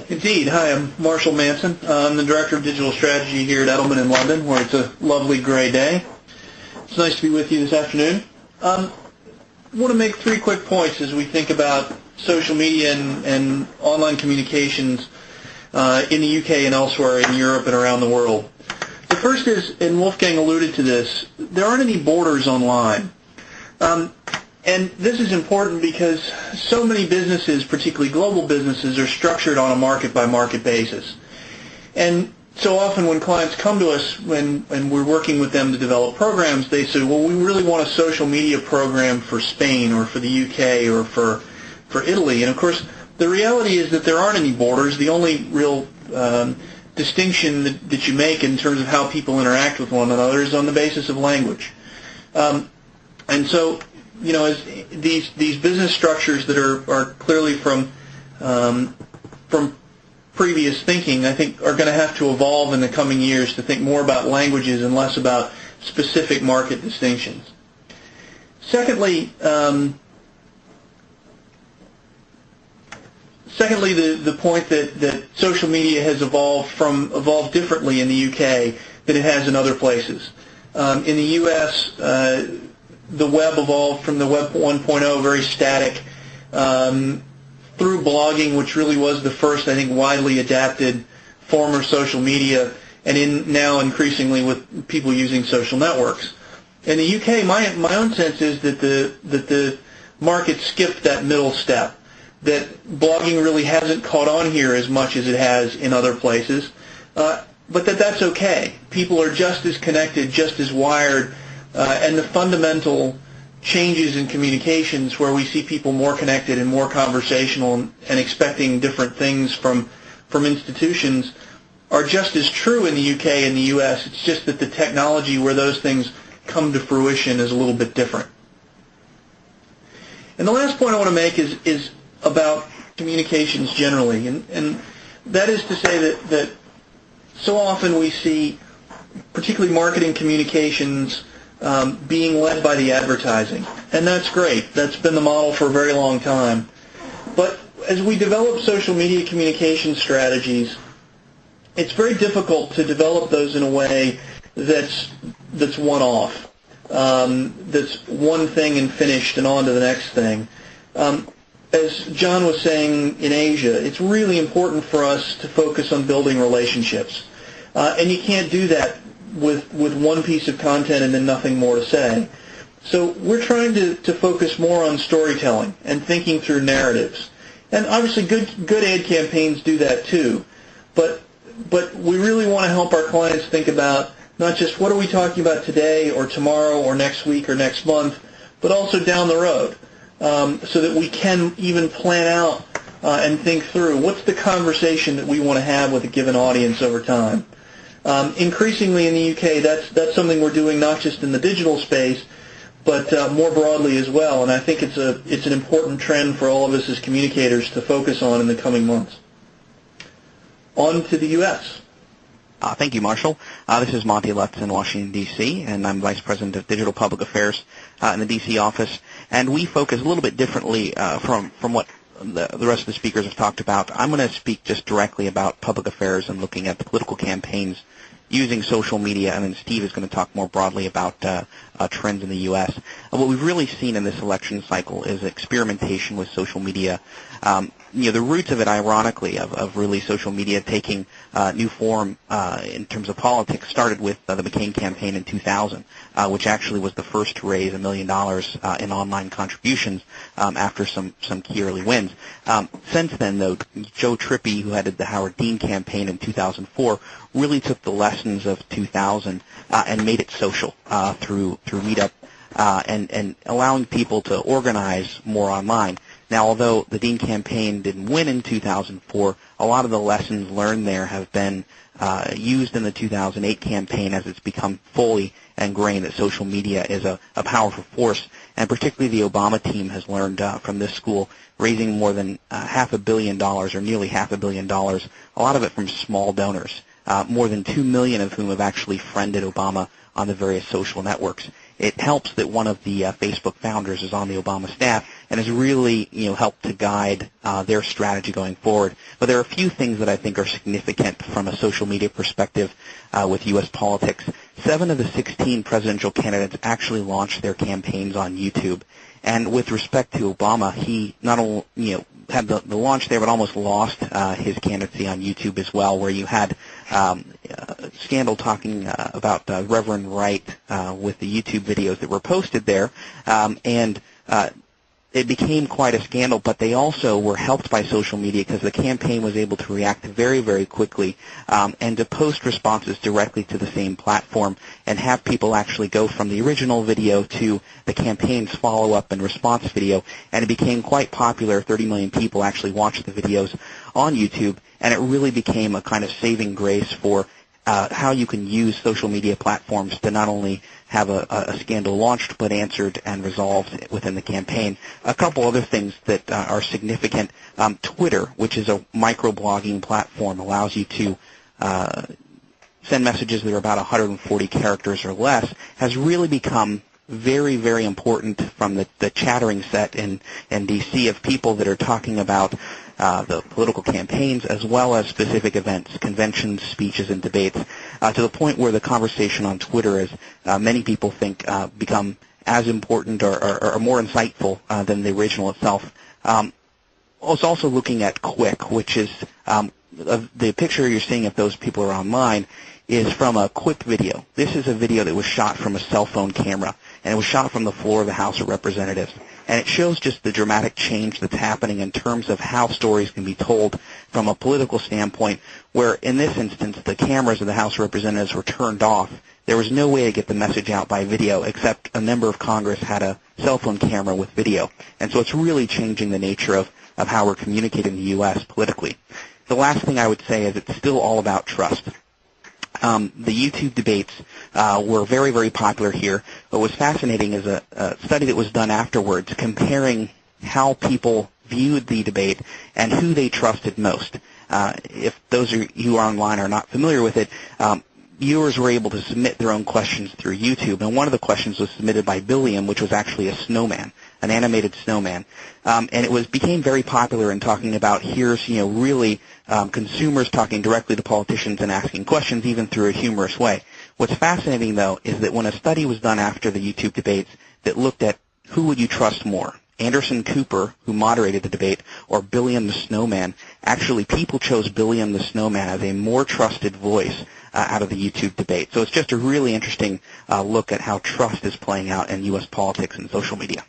Indeed. Hi, I'm Marshall Manson. I'm the Director of Digital Strategy here at Edelman in London, where it's a lovely gray day. It's nice to be with you this afternoon. I want to make 3 quick points as we think about social media and online communications in the UK and elsewhere in Europe and around the world. The first is, and Wolfgang alluded to this, there aren't any borders online. And this is important because so many businesses, particularly global businesses, are structured on a market-by-market basis. And so often when clients come to us and we're working with them to develop programs, they say, well, we really want a social media program for Spain or for the UK or for Italy. And, of course, the reality is that there aren't any borders. The only real distinction that you make in terms of how people interact with one another is on the basis of language. And so, you know, as these business structures that are clearly from previous thinking, I think, are going to have to evolve in the coming years to think more about languages and less about specific market distinctions. Secondly, the point that social media has evolved differently in the UK than it has in other places. In the US, the web evolved from the Web 1.0, very static, through blogging, which really was the first, I think, widely adapted form of social media, and now increasingly with people using social networks. In the UK, my own sense is that the market skipped that middle step, that blogging really hasn't caught on here as much as it has in other places, but that's okay. People are just as connected, just as wired, and the fundamental changes in communications where we see people more connected and more conversational and expecting different things from institutions are just as true in the UK and the US. It's just that the technology where those things come to fruition is a little bit different. And the last point I want to make is about communications generally, and that is to say that so often we see, particularly marketing communications, being led by the advertising. And that's great. That's been the model for a very long time. But as we develop social media communication strategies, it's very difficult to develop those in a way that's one-off, that's one thing and finished and on to the next thing. As John was saying in Asia, it's really important for us to focus on building relationships. And you can't do that with one piece of content and then nothing more to say. So we're trying to focus more on storytelling and thinking through narratives. And obviously good ad campaigns do that too. But we really want to help our clients think about not just what are we talking about today or tomorrow or next week or next month, but also down the road, so that we can even plan out and think through what's the conversation that we want to have with a given audience over time. Increasingly in the UK, that's something we're doing not just in the digital space, but more broadly as well. And I think it's an important trend for all of us as communicators to focus on in the coming months. On to the US. Thank you, Marshall. This is Monty Lutz in Washington, D.C., and I'm Vice President of Digital Public Affairs in the D.C. office. And we focus a little bit differently from what the rest of the speakers have talked about. I'm going to speak just directly about public affairs and looking at the political campaigns using social media, and then Steve is going to talk more broadly about trends in the U.S. What we've really seen in this election cycle is experimentation with social media. The roots of it, ironically, of really social media taking new form in terms of politics started with the McCain campaign in 2000, which actually was the first to raise $1 million in online contributions after some key early wins. Since then, though, Joe Trippi, who headed the Howard Dean campaign in 2004, really took the lessons of 2000 and made it social through Meetup and allowing people to organize more online. Now, although the Dean campaign didn't win in 2004, a lot of the lessons learned there have been used in the 2008 campaign as it's become fully ingrained that social media is a powerful force. And particularly the Obama team has learned from this school, raising more than $500 million or nearly $500 million, a lot of it from small donors, more than 2 million of whom have actually friended Obama on the various social networks. It helps that one of the Facebook founders is on the Obama staff, and has really helped to guide their strategy going forward. But there are a few things that I think are significant from a social media perspective with U.S. politics. 7 of the 16 presidential candidates actually launched their campaigns on YouTube. And with respect to Obama, he not only had the launch there, but almost lost his candidacy on YouTube as well, where you had scandal talking about Reverend Wright with the YouTube videos that were posted there, and it became quite a scandal, but they also were helped by social media because the campaign was able to react very, very quickly and to post responses directly to the same platform and have people actually go from the original video to the campaign's follow-up and response video, and it became quite popular. 30 million people actually watched the videos on YouTube, and it really became a kind of saving grace for how you can use social media platforms to not only have a scandal launched but answered and resolved within the campaign. A couple other things that are significant. Twitter, which is a microblogging platform, allows you to send messages that are about 140 characters or less, has really become very, very important from the chattering set in D.C. of people that are talking about the political campaigns as well as specific events, conventions, speeches, and debates, to the point where the conversation on Twitter is, many people think, become as important or more insightful than the original itself. I was also looking at Quick, which is the picture you're seeing if those people are online is from a Quick video. This is a video that was shot from a cell phone camera, and it was shot from the floor of the House of Representatives. And it shows just the dramatic change that's happening in terms of how stories can be told from a political standpoint, where in this instance the cameras of the House of Representatives were turned off. There was no way to get the message out by video except a member of Congress had a cell phone camera with video. And so it's really changing the nature of how we're communicating in the U.S. politically. The last thing I would say is it's still all about trust. The YouTube debates were very, very popular here. What was fascinating is a study that was done afterwards comparing how people viewed the debate and who they trusted most. If those of you online are not familiar with it, viewers were able to submit their own questions through YouTube, and one of the questions was submitted by Billiam, which was actually a snowman, an animated snowman, and it became very popular in talking about here's really consumers talking directly to politicians and asking questions even through a humorous way. What's fascinating though is that when a study was done after the YouTube debates that looked at who would you trust more, Anderson Cooper, who moderated the debate, or Billiam the Snowman, actually people chose Billiam the Snowman as a more trusted voice out of the YouTube debate. So it's just a really interesting look at how trust is playing out in U.S. politics and social media.